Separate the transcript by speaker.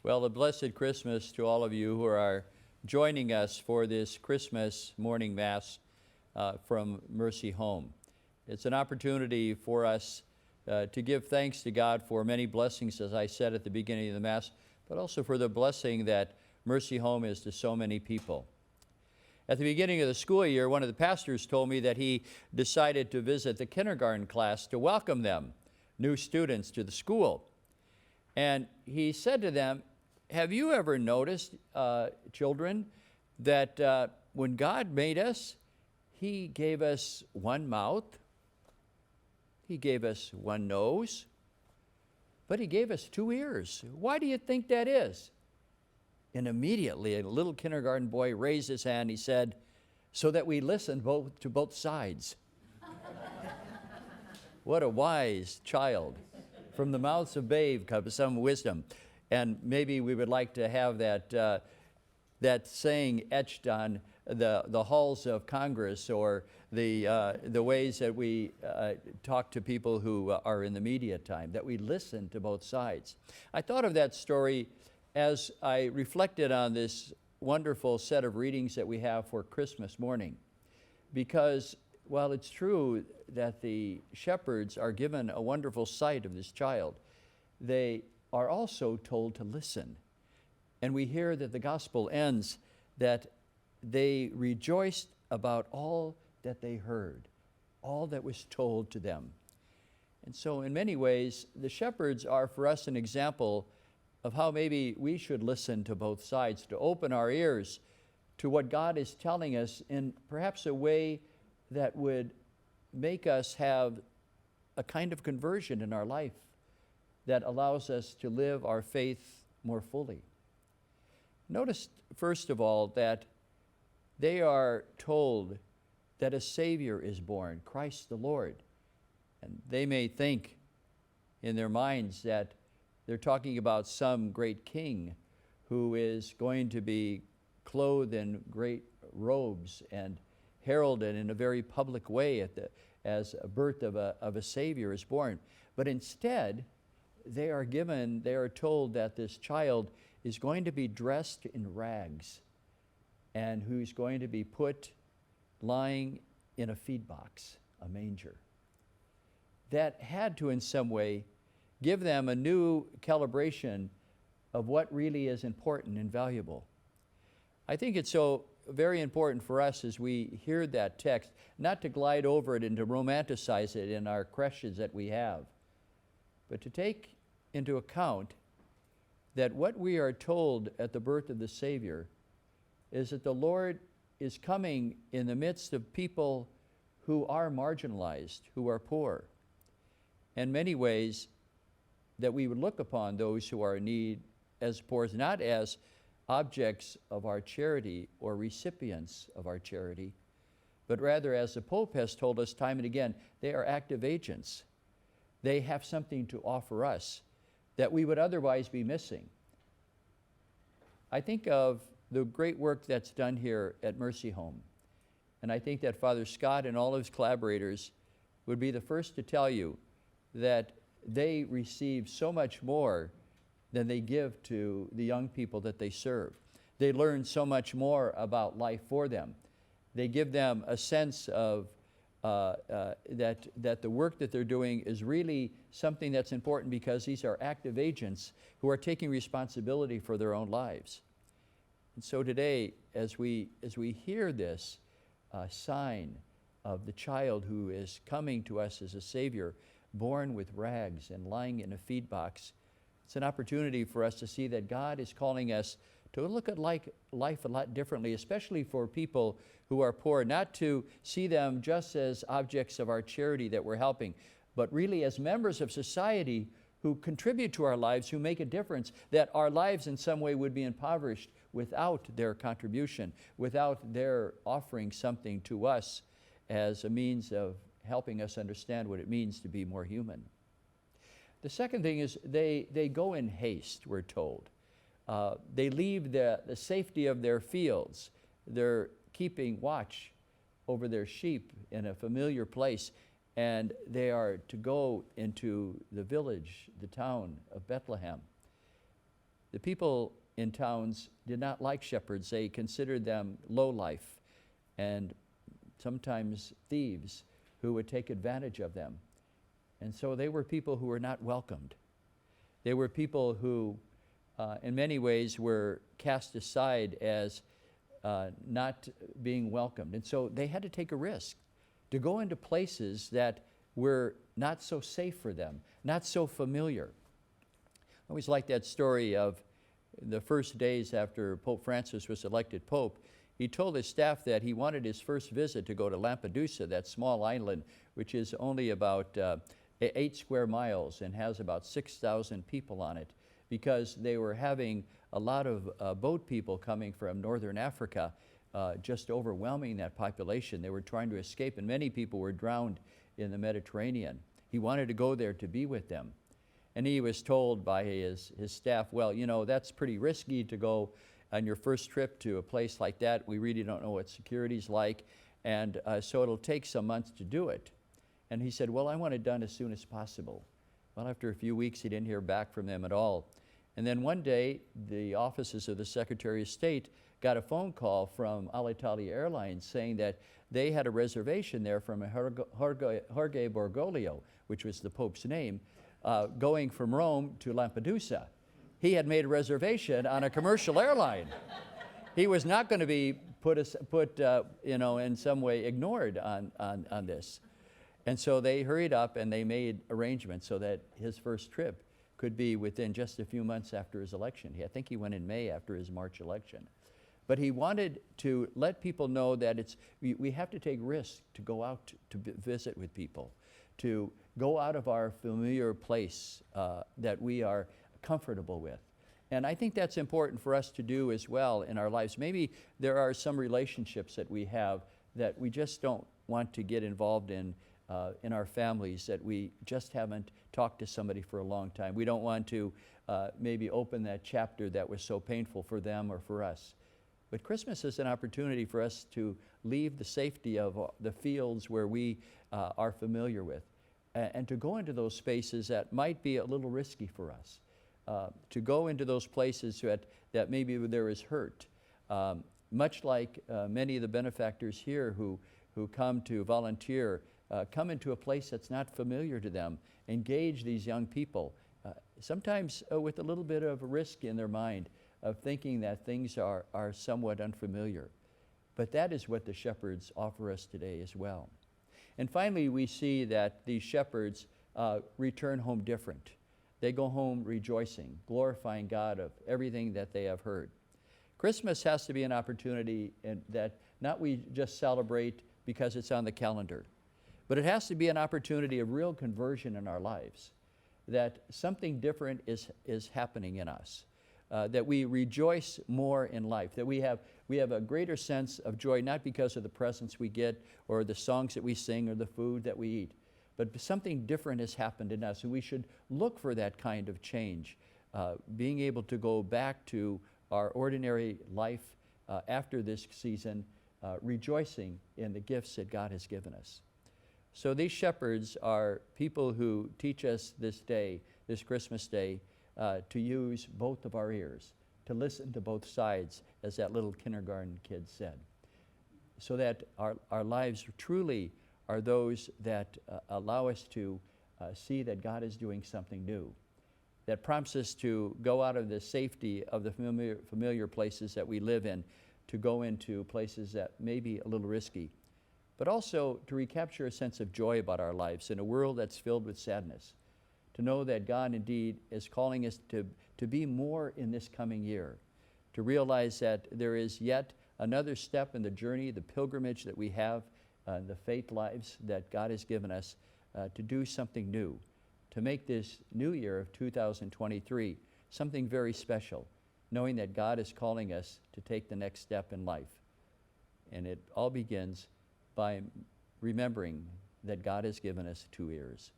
Speaker 1: Well, a blessed Christmas to all of you who are joining us for this Christmas morning Mass from Mercy Home. It's an opportunity for us to give thanks to God for many blessings, as I said at the beginning of the Mass, but also for the blessing that Mercy Home is to so many people. At the beginning of the school year, one of the pastors told me that he decided to visit the kindergarten class to welcome them, new students, to the school. And he said to them, have you ever noticed, children, that when God made us, He gave us one mouth, He gave us one nose, but He gave us two ears? Why do you think that is? And immediately a little kindergarten boy raised his hand. He said, so that we listen to both sides. What a wise child. From the mouths of babes comes some wisdom. And maybe we would like to have that saying etched on the halls of Congress, or the ways that we talk to people who are in the media time, that we listen to both sides. I thought of that story as I reflected on this wonderful set of readings that we have for Christmas morning. Because while it's true that the shepherds are given a wonderful sight of this child, they are also told to listen. And we hear that the gospel ends that they rejoiced about all that they heard, all that was told to them. And so in many ways, the shepherds are for us an example of how maybe we should listen to both sides, to open our ears to what God is telling us in perhaps a way that would make us have a kind of conversion in our life that allows us to live our faith more fully. Notice, first of all, that they are told that a Savior is born, Christ the Lord. And they may think in their minds that they're talking about some great king who is going to be clothed in great robes and heralded in a very public way as a birth of a Savior is born. But instead, they are told that this child is going to be dressed in rags and who's going to be put lying in a feed box, a manger. That had to, in some way, give them a new calibration of what really is important and valuable. I think it's so very important for us as we hear that text, not to glide over it and to romanticize it in our creches that we have, but to take into account that what we are told at the birth of the Savior is that the Lord is coming in the midst of people who are marginalized, who are poor. In many ways, that we would look upon those who are in need as poor, not as objects of our charity or recipients of our charity, but rather, as the Pope has told us time and again, they are active agents. They have something to offer us that we would otherwise be missing. I think of the great work that's done here at Mercy Home, and I think that Father Scott and all of his collaborators would be the first to tell you that they receive so much more than they give to the young people that they serve. They learn so much more about life for them. They give them a sense of that the work that they're doing is really something that's important, because these are active agents who are taking responsibility for their own lives. And so today, as we hear this sign of the child who is coming to us as a Savior, born with rags and lying in a feed box, it's an opportunity for us to see that God is calling us to look at life a lot differently, especially for people who are poor, not to see them just as objects of our charity that we're helping, but really as members of society who contribute to our lives, who make a difference, that our lives in some way would be impoverished without their contribution, without their offering something to us as a means of helping us understand what it means to be more human. The second thing is they go in haste, we're told. They leave the safety of their fields. They're keeping watch over their sheep in a familiar place, and they are to go into the village, the town of Bethlehem. The people in towns did not like shepherds. They considered them low life and sometimes thieves who would take advantage of them. And so they were people who were not welcomed. They were people who, in many ways, were cast aside as not being welcomed. And so they had to take a risk to go into places that were not so safe for them, not so familiar. I always like that story of the first days after Pope Francis was elected Pope. He told his staff that he wanted his first visit to go to Lampedusa, that small island, which is only about 8 square miles and has about 6,000 people on it, because they were having a lot of boat people coming from northern Africa, just overwhelming that population. They were trying to escape, and many people were drowned in the Mediterranean. He wanted to go there to be with them. And he was told by his staff, well, you know, that's pretty risky to go on your first trip to a place like that. We really don't know what security's like, and so it'll take some months to do it. And he said, well, I want it done as soon as possible. Well, after a few weeks, he didn't hear back from them at all. And then one day, the offices of the Secretary of State got a phone call from Alitalia Airlines saying that they had a reservation there from Jorge Bergoglio, which was the Pope's name, going from Rome to Lampedusa. He had made a reservation on a commercial airline. He was not going to be put in some way ignored on this. And so they hurried up and they made arrangements so that his first trip could be within just a few months after his election. I think he went in May after his March election. But he wanted to let people know that we have to take risks to go out to visit with people, to go out of our familiar place that we are comfortable with. And I think that's important for us to do as well in our lives. Maybe there are some relationships that we have that we just don't want to get involved in our families, that we just haven't talked to somebody for a long time. We don't want to maybe open that chapter that was so painful for them or for us. But Christmas is an opportunity for us to leave the safety of the fields where we are familiar with and to go into those spaces that might be a little risky for us, to go into those places that maybe there is hurt. Much like many of the benefactors here who come to volunteer, come into a place that's not familiar to them, engage these young people, sometimes with a little bit of risk in their mind of thinking that things are somewhat unfamiliar. But that is what the shepherds offer us today as well. And finally, we see that these shepherds return home different. They go home rejoicing, glorifying God of everything that they have heard. Christmas has to be an opportunity that not we just celebrate because it's on the calendar, but it has to be an opportunity of real conversion in our lives, that something different is happening in us, that we rejoice more in life, that we have a greater sense of joy, not because of the presents we get or the songs that we sing or the food that we eat, but something different has happened in us, and we should look for that kind of change, being able to go back to our ordinary life after this season, rejoicing in the gifts that God has given us. So these shepherds are people who teach us this day, this Christmas day, to use both of our ears, to listen to both sides, as that little kindergarten kid said, so that our lives truly are those that allow us to see that God is doing something new, that prompts us to go out of the safety of the familiar places that we live in, to go into places that may be a little risky, but also to recapture a sense of joy about our lives in a world that's filled with sadness, to know that God indeed is calling us to be more in this coming year, to realize that there is yet another step in the journey, the pilgrimage that we have, the faith lives that God has given us, to do something new, to make this new year of 2023 something very special, knowing that God is calling us to take the next step in life. And it all begins by remembering that God has given us 2 ears.